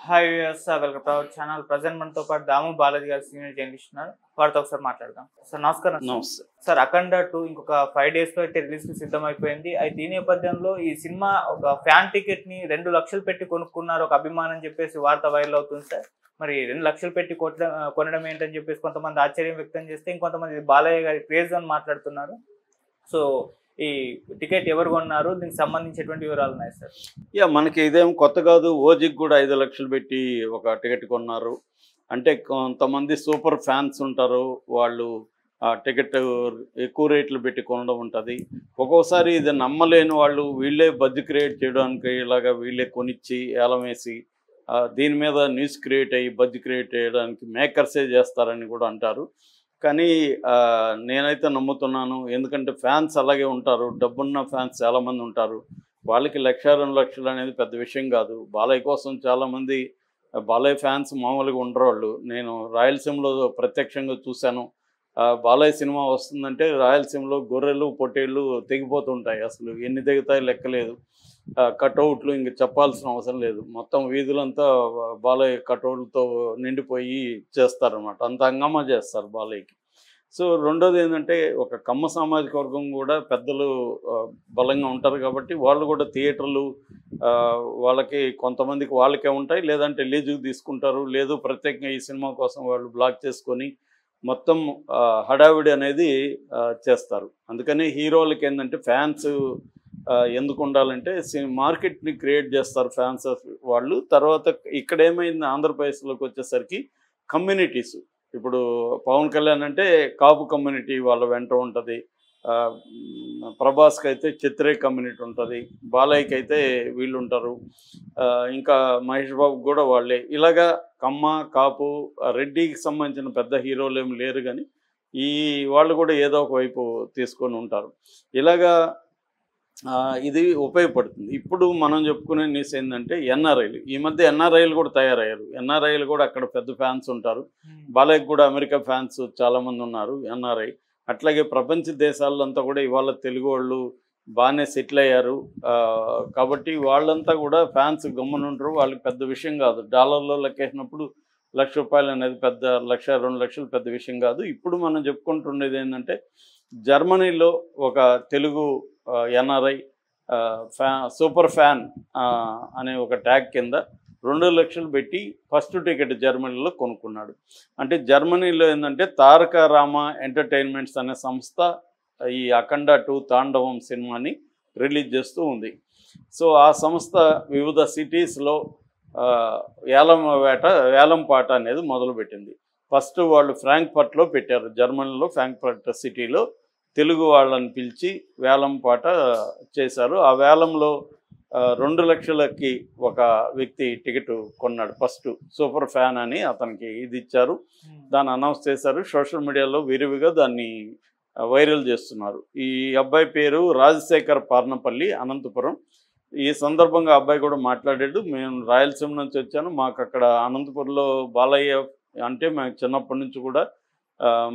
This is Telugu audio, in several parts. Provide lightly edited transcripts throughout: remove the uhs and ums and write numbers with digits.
Hi viewers, welcome to our channel. Present మనతో పాటు దాము బాలాజీ గారు సీనియర్ జర్నలిస్ట్ ఉన్నారు. వారితో ఒకసారి మాట్లాడదాం. సార్ నమస్కారం. నమస్తే సార్, అఖండ 2 ఇంకొక 5 days లో అయితే రిలీజ్ కి సిద్ధమైపోయింది. అయితే ఈ నేపథ్యంలో ఈ సినిమా ఒక ఫ్యాన్ టికెట్ ని 2 లక్షలు పెట్టి కొనుక్కున్నారు ఒక అభిమానం అని చెప్పేసి వార్త వైరల్ అవుతుంది సార్. మరి 2 లక్షలు పెట్టి కొనడం ఏంటని చెప్పేసి కొంతమంది ఆశ్చర్యం వ్యక్తం చేస్తే, ఇంకొంతమంది బాలయ్య గారి క్రేజ్ అని మాట్లాడుతున్నారు. సో ఈ టికెట్ ఎవరు కొన్నారు, దీనికి సంబంధించినటువంటి వివరాలు ఉన్నాయి సార్? మనకి ఇదేం కొత్త కాదు. ఓజికి కూడా 5 లక్షలు పెట్టి ఒక టికెట్ కొన్నారు. అంటే కొంతమంది సూపర్ ఫ్యాన్స్ ఉంటారు, వాళ్ళు ఆ టికెట్ ఎక్కువ రేట్లు పెట్టి కొనడం ఉంటుంది. ఒక్కోసారి ఇది నమ్మలేని వాళ్ళు వీళ్ళే బజ్ క్రియేట్ చేయడానికి ఇలాగా వీళ్ళే కొనిచ్చి ఏలం వేసి దీని మీద న్యూస్ క్రియేట్ అయ్యి బజ్ క్రియేట్ చేయడానికి మేకర్సే చేస్తారని కూడా అంటారు. కానీ నేనైతే నమ్ముతున్నాను. ఎందుకంటే ఫ్యాన్స్ అలాగే ఉంటారు, డబ్బున్న ఫ్యాన్స్ చాలామంది ఉంటారు. వాళ్ళకి 1,00,000 2 లక్షలు అనేది పెద్ద విషయం కాదు. బాలయ్య కోసం చాలామంది బాలయ్య ఫ్యాన్స్ మామూలుగా ఉండరు. వాళ్ళు నేను రాయలసీమలో ప్రత్యక్షంగా చూశాను. బాలయ్య సినిమా వస్తుందంటే రాయలసీమలో గొర్రెలు పొట్టేళ్ళు తెగిపోతుంటాయి. అసలు ఎన్ని తెగుతాయి లెక్కలేదు. కటౌట్లు ఇంక చెప్పాల్సిన అవసరం లేదు. మొత్తం వీధులంతా బాలయ్య కటౌట్లతో నిండిపోయి చేస్తారన్నమాట. అంత హంగామా చేస్తారు బాలయ్యకి. సో రెండోది ఏంటంటే, ఒక కమ్మ సామాజిక వర్గం కూడా పెద్దలు బలంగా ఉంటారు కాబట్టి వాళ్ళు కూడా థియేటర్లు వాళ్ళకి కొంతమందికి వాళ్ళకే ఉంటాయి, లేదంటే లీజుకు తీసుకుంటారు, లేదు ప్రత్యేకంగా ఈ సినిమా కోసం వాళ్ళు బ్లాక్ చేసుకొని మొత్తం హడావిడి అనేది చేస్తారు. అందుకని హీరోలకి ఏంటంటే ఫ్యాన్స్ ఎందుకు ఉండాలంటే మార్కెట్ని క్రియేట్ చేస్తారు ఫ్యాన్స్ వాళ్ళు. తర్వాత ఇక్కడ ఏమైంది, ఆంధ్రప్రదేశ్లోకి వచ్చేసరికి కమ్యూనిటీస్, ఇప్పుడు పవన్ కళ్యాణ్ అంటే కాపు కమ్యూనిటీ వాళ్ళ వెంట ఉంటుంది, ప్రభాస్కి అయితే క్షత్రియ కమ్యూనిటీ ఉంటుంది, బాలయ్యకి అయితే వీళ్ళు ఉంటారు, ఇంకా మహేష్ బాబుకి కూడా వాళ్ళే. ఇలాగా కమ్మ కాపు రెడ్డికి సంబంధించిన పెద్ద హీరోలు ఏమి లేరు, కానీ ఈ వాళ్ళు కూడా ఏదో ఒక వైపు తీసుకొని ఉంటారు. ఇలాగా ఇది ఉపయోగపడుతుంది. ఇప్పుడు మనం చెప్పుకునే న్యూస్ ఏంటంటే ఎన్ఆర్ఐలు. ఈ మధ్య ఎన్ఆర్ఐలు కూడా తయారయ్యారు. ఎన్ఆర్ఐలు కూడా అక్కడ పెద్ద ఫ్యాన్స్ ఉంటారు. బాలయ్యకి కూడా అమెరికా ఫ్యాన్స్ చాలామంది ఉన్నారు ఎన్ఆర్ఐ. అట్లాగే ప్రపంచ దేశాల్లో అంతా కూడా ఇవాళ తెలుగు వాళ్ళు బాగానే సెటిల్ అయ్యారు. కాబట్టి వాళ్ళంతా కూడా ఫ్యాన్స్ గమ్మునుంటారు. వాళ్ళకి పెద్ద విషయం కాదు. డాలర్లో లెక్కేసినప్పుడు ₹1,00,000 అనేది పెద్ద 1,00,000 2 లక్షలు పెద్ద విషయం కాదు. ఇప్పుడు మనం చెప్పుకుంటుండేది ఏంటంటే, జర్మనీలో ఒక తెలుగు ఎన్ఆర్ఐ సూపర్ ఫ్యాన్ అనే ఒక ట్యాగ్ కింద 2 లక్షలు పెట్టి ఫస్ట్ టికెట్ జర్మనీలో కొనుక్కున్నాడు. అంటే జర్మనీలో ఏంటంటే తారక రామ ఎంటర్టైన్మెంట్స్ అనే సంస్థ ఈ అఖండ 2 తాండవం సినిమాని రిలీజ్ చేస్తూ ఉంది. సో ఆ సంస్థ వివిధ సిటీస్లో వేలం పాట అనేది మొదలుపెట్టింది. ఫస్ట్ వాళ్ళు ఫ్రాంక్ఫర్ట్లో పెట్టారు. జర్మనీలో ఫ్రాంక్ఫర్ట్ సిటీలో తెలుగు వాళ్ళని పిలిచి వేలం పాట చేశారు. ఆ వేలంలో 2 లక్షలకి ఒక వ్యక్తి టికెట్ కొన్నాడు. ఫస్ట్ సూపర్ ఫ్యాన్ అని అతనికి ఇది ఇచ్చారు. దాన్ని అనౌన్స్ చేశారు. సోషల్ మీడియాలో విరివిగా దాన్ని వైరల్ చేస్తున్నారు. ఈ అబ్బాయి పేరు రాజశేఖర్ పార్నపల్లి, అనంతపురం. ఈ సందర్భంగా అబ్బాయి కూడా మాట్లాడాడు. మేము రాయలసీమ నుంచి వచ్చాను, మాకు అక్కడ అనంతపురంలో బాలయ్య అంటే మేము చిన్నప్పటి నుంచి కూడా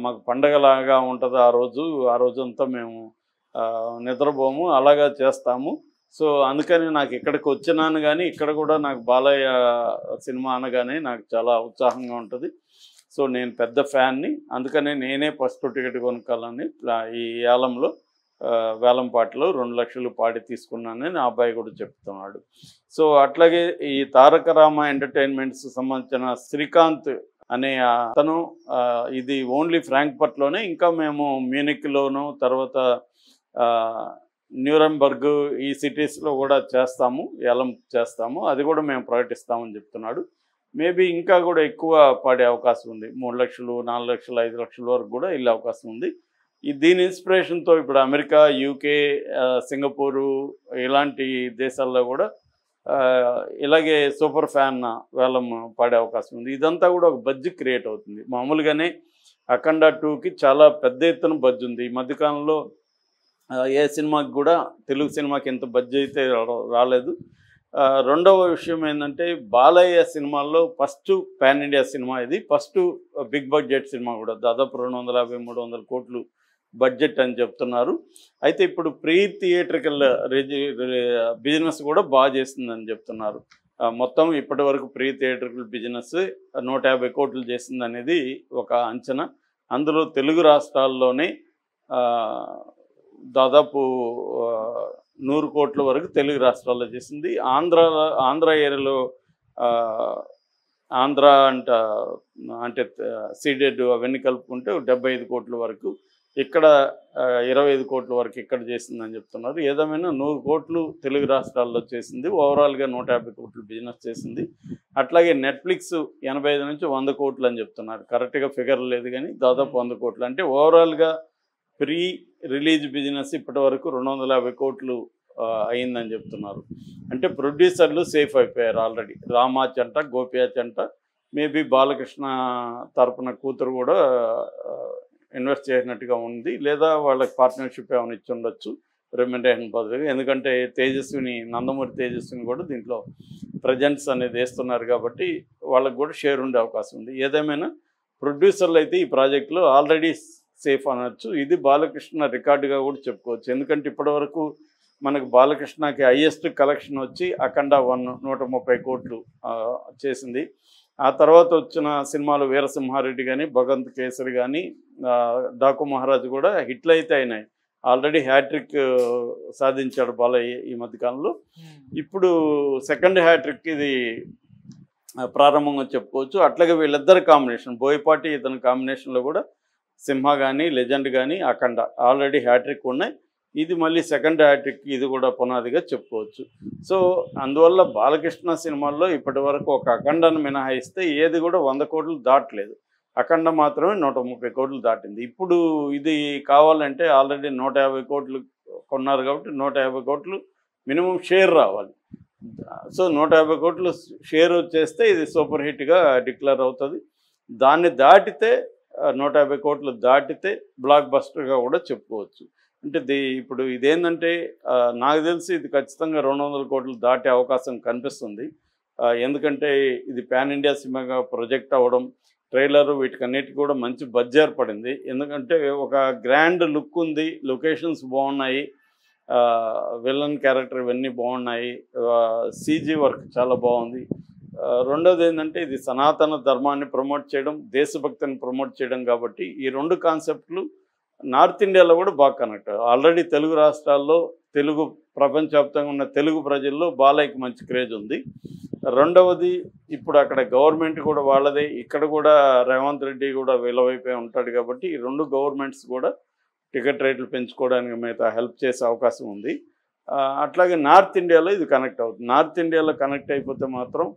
మాకు పండగలాగా ఉంటుంది. ఆ రోజంతా మేము నిద్రపోము, అలాగా చేస్తాము. సో అందుకని నాకు ఇక్కడికి వచ్చినాను, కానీ ఇక్కడ కూడా నాకు బాలయ్య సినిమా అనగానే నాకు చాలా ఉత్సాహంగా ఉంటుంది. సో నేను పెద్ద ఫ్యాన్ని, అందుకనే నేనే ఫస్ట్ టికెట్ కొనుక్కోవాలని ఈ వేలం పాటలో 2 లక్షలు పాడి తీసుకున్నానని నా అబ్బాయి కూడా చెప్తున్నాడు. సో అట్లాగే ఈ తారక రామ ఎంటర్టైన్మెంట్స్ సంబంధించిన శ్రీకాంత్ అనే అతను ఇది ఓన్లీ ఫ్రాంక్ఫర్ట్లోనే, ఇంకా మేము మ్యూనిక్లోను తర్వాత న్యూరంబర్గ్ ఈ సిటీస్లో కూడా ఏలం చేస్తాము, అది కూడా మేము ప్రకటిస్తామని చెప్తున్నాడు. మేబీ ఇంకా కూడా ఎక్కువ పాడే అవకాశం ఉంది. 3 లక్షలు 4 లక్షలు 5 లక్షల వరకు కూడా వెళ్ళే అవకాశం ఉంది. దీని ఇన్స్పిరేషన్తో ఇప్పుడు అమెరికా, యూకే, సింగపూరు ఇలాంటి దేశాల్లో కూడా ఇలాగే సూపర్ ఫ్యాన్ వేలం పాడే అవకాశం ఉంది. ఇదంతా కూడా ఒక బడ్జ్ క్రియేట్ అవుతుంది. మామూలుగానే అఖండ 2కి చాలా పెద్ద ఎత్తున బడ్జ్ ఉంది. ఈ మధ్యకాలంలో ఏ సినిమాకి కూడా తెలుగు సినిమాకి ఎంత బడ్జ్ అయితే రాలేదు. రెండవ విషయం ఏంటంటే, బాలయ్య సినిమాల్లో ఫస్ట్ పాన్ ఇండియా సినిమా ఇది. ఫస్ట్ బిగ్ బడ్జెట్ సినిమా కూడా, దాదాపు 250-300 కోట్లు బడ్జెట్ అని చెప్తున్నారు. అయితే ఇప్పుడు ప్రీ థియేట్రికల్ బిజినెస్ కూడా బాగా చేస్తుందని చెప్తున్నారు. మొత్తం ఇప్పటి వరకు ప్రీ థియేటర్కల్ బిజినెస్ 150 కోట్లు చేసింది అనేది ఒక అంచనా. అందులో తెలుగు రాష్ట్రాల్లోనే దాదాపు 100 కోట్ల వరకు తెలుగు రాష్ట్రాల్లో చేసింది. ఆంధ్ర ఏరియాలో ఆంధ్ర అంటే సీడెడ్ అవన్నీ కలుపుకుంటే 75 కోట్ల వరకు, ఇక్కడ 25 కోట్ల వరకు ఇక్కడ చేసిందని చెప్తున్నారు. ఏదేమైనా 100 కోట్లు తెలుగు రాష్ట్రాల్లో చేసింది. ఓవరాల్గా 150 కోట్లు బిజినెస్ చేసింది. అట్లాగే నెట్ఫ్లిక్స్ 85 నుంచి 100 కోట్లు అని చెప్తున్నారు. కరెక్ట్గా ఫిగర్ లేదు కానీ దాదాపు 100 కోట్లు. అంటే ఓవరాల్గా ప్రీ రిలీజ్ బిజినెస్ ఇప్పటి వరకు 250 కోట్లు అయిందని చెప్తున్నారు. అంటే ప్రొడ్యూసర్లు సేఫ్ అయిపోయారు ఆల్రెడీ. రామాచంట, గోపియాచంట, మేబీ బాలకృష్ణ తరపున కూతురు కూడా ఇన్వెస్ట్ చేసినట్టుగా ఉంది, లేదా వాళ్ళకి పార్ట్నర్షిప్ ఏమైనా ఇచ్చి ఉండొచ్చు రెమ్యునరేషన్ బదులుగా. ఎందుకంటే నందమూరి తేజస్విని కూడా దీంట్లో ప్రజెంట్స్ అనేది వేస్తున్నారు కాబట్టి వాళ్ళకి కూడా షేర్ ఉండే అవకాశం ఉంది. ఏదేమైనా ప్రొడ్యూసర్లు అయితే ఈ ప్రాజెక్టులో ఆల్రెడీ సేఫ్ అనొచ్చు. ఇది బాలకృష్ణ రికార్డుగా కూడా చెప్పుకోవచ్చు. ఎందుకంటే ఇప్పటివరకు మనకు బాలకృష్ణకి హైయెస్ట్ కలెక్షన్ వచ్చి అఖండ 130 కోట్లు చేసింది. ఆ తర్వాత వచ్చిన సినిమాలు వీరసింహారెడ్డి కానీ, భగవంత్ కేసరి కానీ, డాకు మహారాజ్ కూడా హిట్లు అయితే అయినాయి. ఆల్రెడీ హ్యాట్రిక్ సాధించాడు బాలయ్య ఈ మధ్యకాలంలో. ఇప్పుడు సెకండ్ హ్యాట్రిక్ ఇది ప్రారంభంగా చెప్పుకోవచ్చు. అట్లాగే వీళ్ళిద్దరి కాంబినేషన్, బోయపాటి ఇతని కాంబినేషన్లో కూడా సింహ కానీ, లెజెండ్ కానీ, అఖండ ఆల్రెడీ హ్యాట్రిక్ ఉన్నాయి. ఇది మళ్ళీ సెకండ్ హ్యాట్రిక్, ఇది కూడా పునాదిగా చెప్పుకోవచ్చు. సో అందువల్ల బాలకృష్ణ సినిమాల్లో ఇప్పటి వరకు ఒక అఖండను మినహాయిస్తే ఏది కూడా 100 కోట్లు దాటలేదు. అఖండ మాత్రమే 130 కోట్లు దాటింది. ఇప్పుడు ఇది కావాలంటే ఆల్రెడీ 150 కోట్లు కొన్నారు కాబట్టి 150 కోట్లు మినిమం షేర్ రావాలి. సో 150 కోట్లు షేర్ వచ్చేస్తే ఇది సూపర్ హిట్గా డిక్లేర్ అవుతుంది. దాన్ని దాటితే 150 కోట్లు దాటితే బ్లాక్ బస్టర్గా కూడా చెప్పుకోవచ్చు. అంటే ఇప్పుడు ఇదేంటంటే నాకు తెలిసి ఇది ఖచ్చితంగా 200 కోట్లు దాటే అవకాశం కనిపిస్తుంది. ఎందుకంటే ఇది పాన్ ఇండియా సినిమాగా ప్రొజెక్ట్ అవ్వడం, ట్రైలర్ వీటికన్నిటికీ కూడా మంచి బజ్ ఏర్పడింది. ఎందుకంటే ఒక గ్రాండ్ లుక్ ఉంది, లొకేషన్స్ బాగున్నాయి, విలన్ క్యారెక్టర్ ఇవన్నీ బాగున్నాయి, సీజీ వర్క్ చాలా బాగుంది. రెండోది ఏంటంటే ఇది సనాతన ధర్మాన్ని ప్రమోట్ చేయడం, దేశభక్తిని ప్రమోట్ చేయడం కాబట్టి ఈ రెండు కాన్సెప్ట్లు నార్త్ ఇండియాలో కూడా బాగా కనెక్ట్. ఆల్రెడీ తెలుగు రాష్ట్రాల్లో, ప్రపంచవ్యాప్తంగా ఉన్న తెలుగు ప్రజల్లో బాలయ్యకి మంచి క్రేజ్ ఉంది. రెండవది ఇప్పుడు అక్కడ గవర్నమెంట్ కూడా వాళ్ళదే, ఇక్కడ కూడా రేవంత్ రెడ్డి కూడా వీళ్ళవైపోయి ఉంటాడు కాబట్టి ఈ రెండు గవర్నమెంట్స్ కూడా టికెట్ రేట్లు పెంచుకోవడానికి మిగతా హెల్ప్ చేసే అవకాశం ఉంది. అట్లాగే నార్త్ ఇండియాలో ఇది కనెక్ట్ అవుతుంది. నార్త్ ఇండియాలో కనెక్ట్ అయిపోతే మాత్రం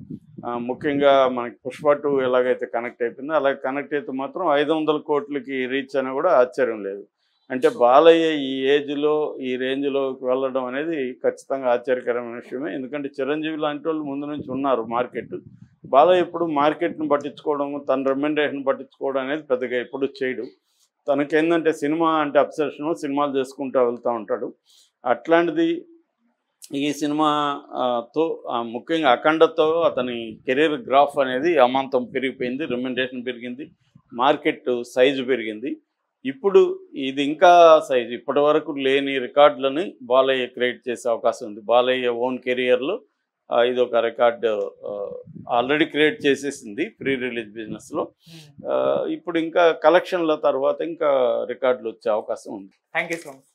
ముఖ్యంగా మనకి పుష్ప 2 ఎలాగైతే కనెక్ట్ అయిపోయిందో అలాగే కనెక్ట్ అయితే మాత్రం 500 కోట్లకి రీచ్ అయినా కూడా ఆశ్చర్యం లేదు. అంటే బాలయ్య ఈ ఏజ్లో ఈ రేంజ్లోకి వెళ్ళడం అనేది ఖచ్చితంగా ఆశ్చర్యకరమైన విషయమే. ఎందుకంటే చిరంజీవి లాంటి వాళ్ళు ముందు నుంచి ఉన్నారు మార్కెట్. బాలయ్య ఎప్పుడు మార్కెట్ను పట్టించుకోవడం, తన రెమ్యునరేషన్ పట్టించుకోవడం అనేది పెద్దగా ఎప్పుడు చేయడు. తనకేందంటే సినిమా అంటే అబ్సెషను, సినిమాలు చేసుకుంటూ వెళ్తూ ఉంటాడు. అట్లాంటిది ఈ సినిమాతో ముఖ్యంగా అఖండతో అతని కెరీర్ గ్రాఫ్ అనేది అమాంతం పెరిగిపోయింది, రెమ్యునరేషన్ పెరిగింది, మార్కెట్ సైజు పెరిగింది. ఇప్పుడు ఇది ఇంకా సైజు, ఇప్పటి వరకు లేని రికార్డులని బాలయ్య క్రియేట్ చేసే అవకాశం ఉంది. బాలయ్య ఓన్ కెరియర్లో ఇది ఒక రికార్డు ఆల్రెడీ క్రియేట్ చేసేసింది ప్రీ రిలీజ్ బిజినెస్లో. ఇప్పుడు ఇంకా కలెక్షన్ల తర్వాత ఇంకా రికార్డులు వచ్చే అవకాశం ఉంది. Thank you so much.